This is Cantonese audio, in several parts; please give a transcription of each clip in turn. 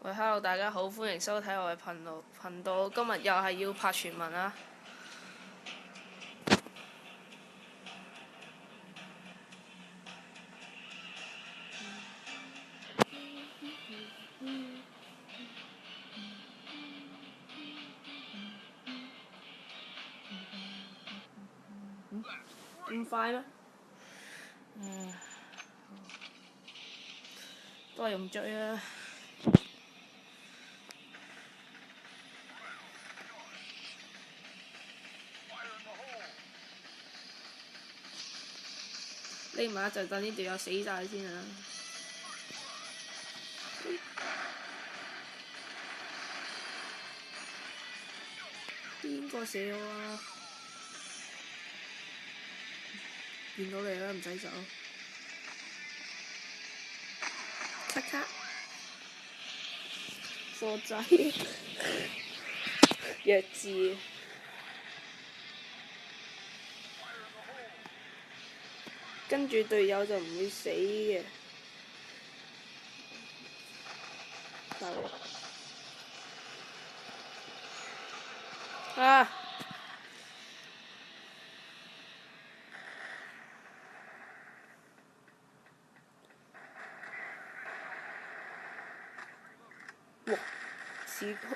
喂，hello，大家好，歡迎收睇我嘅頻道。今日又係要拍全文啊！咁快咩？都係用追啊！匿埋一陣，等呢隊友死晒先啊！邊個射我啊？見到你啦，唔使走。咔咔，傻仔，弱智。跟住隊友就唔會死嘅。大鑊！啊！哇！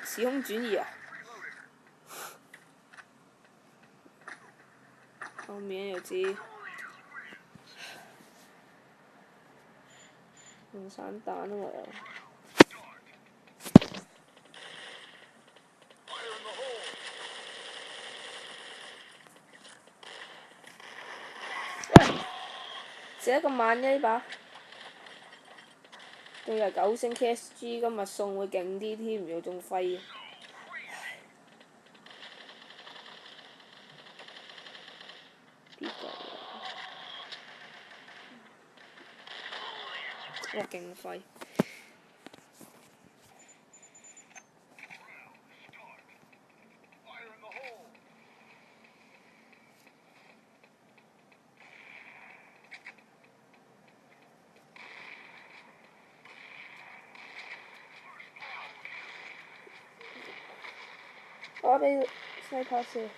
時空轉移啊！後面又知用散彈啊嘛又。喂！射得咁慢嘅呢把，仲有9星 KSG 今日送會勁啲添，又仲廢。邊個啊？哇！勁廢。我俾西帕射，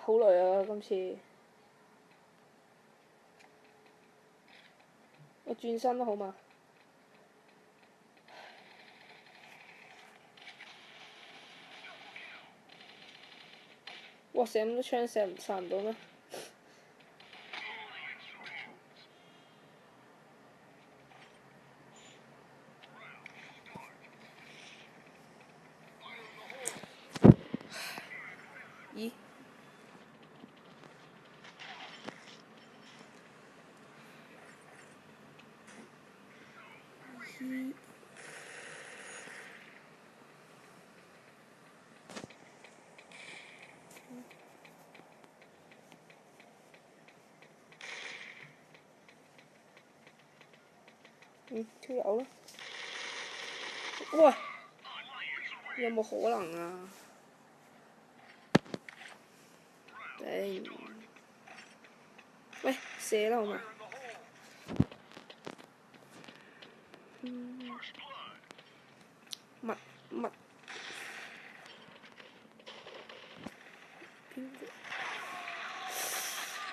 好耐啊！今次我轉身都好嘛。哇！射咁多槍殺唔到咩？咦？跳油啦！喂！有冇可能啊？頂！喂，射啦好嘛？乜？邊個？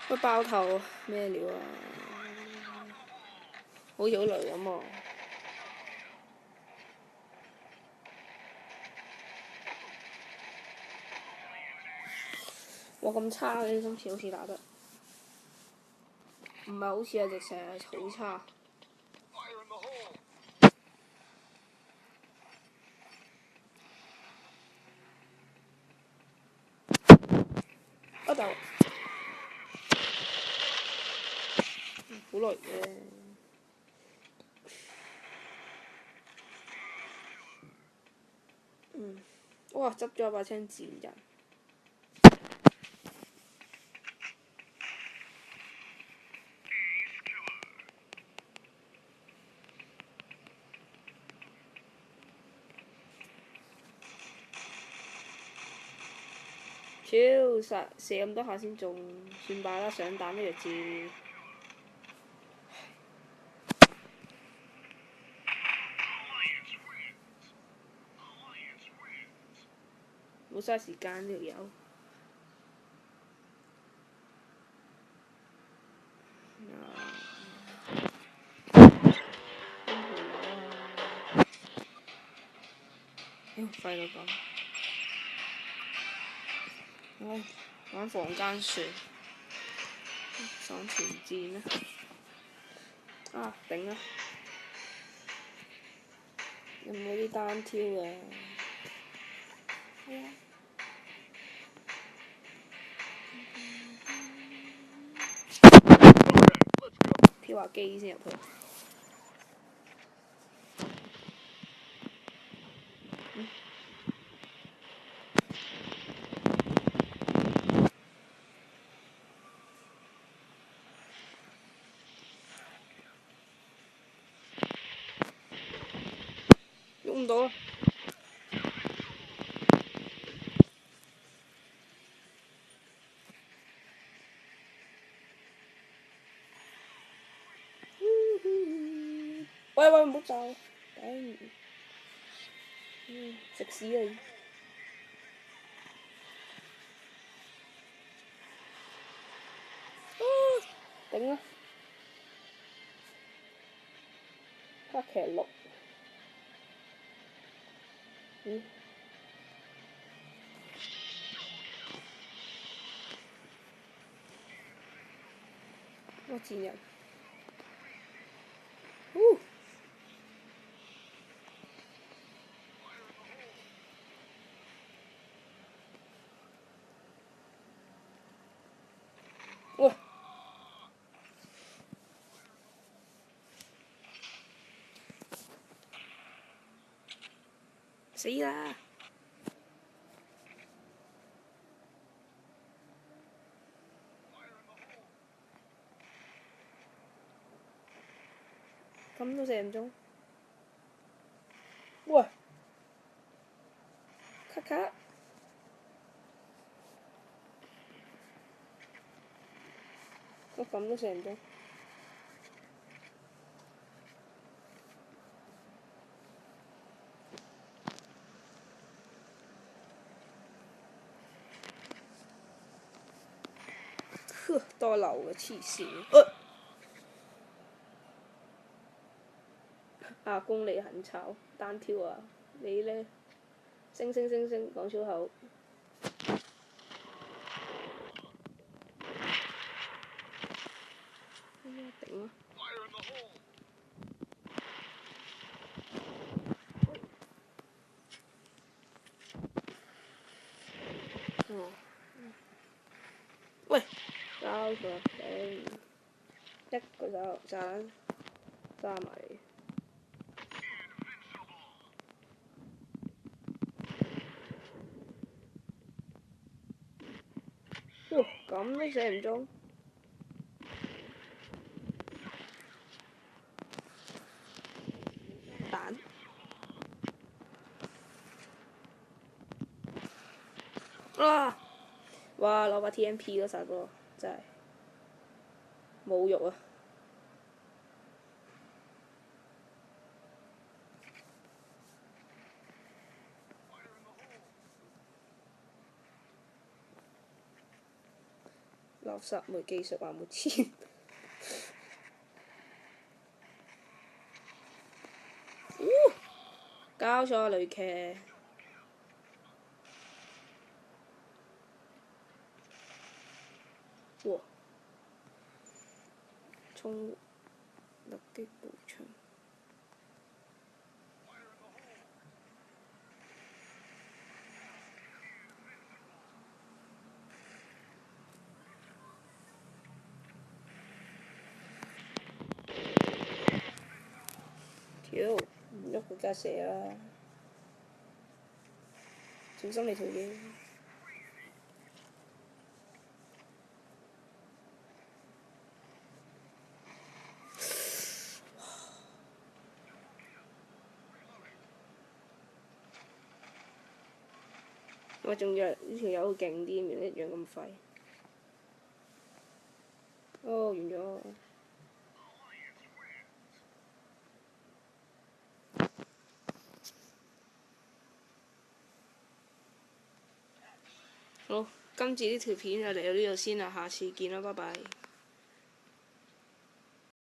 喂，爆頭咩料啊？好似好雷咁喎！哇！咁差嘅今次好似打得，唔係好似啊，直成係好差。啊就好耐嘅。哇！執咗把槍賤人。超射咁多下先中，算罷啦，上彈都弱智。好嘥時間呢條友。廢到咁，唉，玩房間船，爽前戰啦！啊，頂啊！有冇啲單挑嘅？係啊！跳下機先入去。喐唔到啊！喂喂，唔好走！頂！食屎你！頂啊！黑騎鹿。我賤人。喂！死啦！咁都射唔中。喂！卡卡！我咁都射唔中。呵，多流嘅黐線。阿公你很吵，單挑啊！你呢？星講粗口。頂啊！喂！交咗頂！一個手斬揸埋嚟。哇！咁都射唔中。蛋。啊！哇！攞把 TMP 嗰殺喎，真係侮辱啊！垃圾沒技術話沒錢。交咗啊，雷騎！哇！衝突擊步槍。屌，唔喐佢梗係射啦！小心你條嘢。我仲以為呢條友勁啲，原來一樣咁廢。哦，完咗。好，今次呢條片就嚟到呢度先啦，下次見啦，拜拜。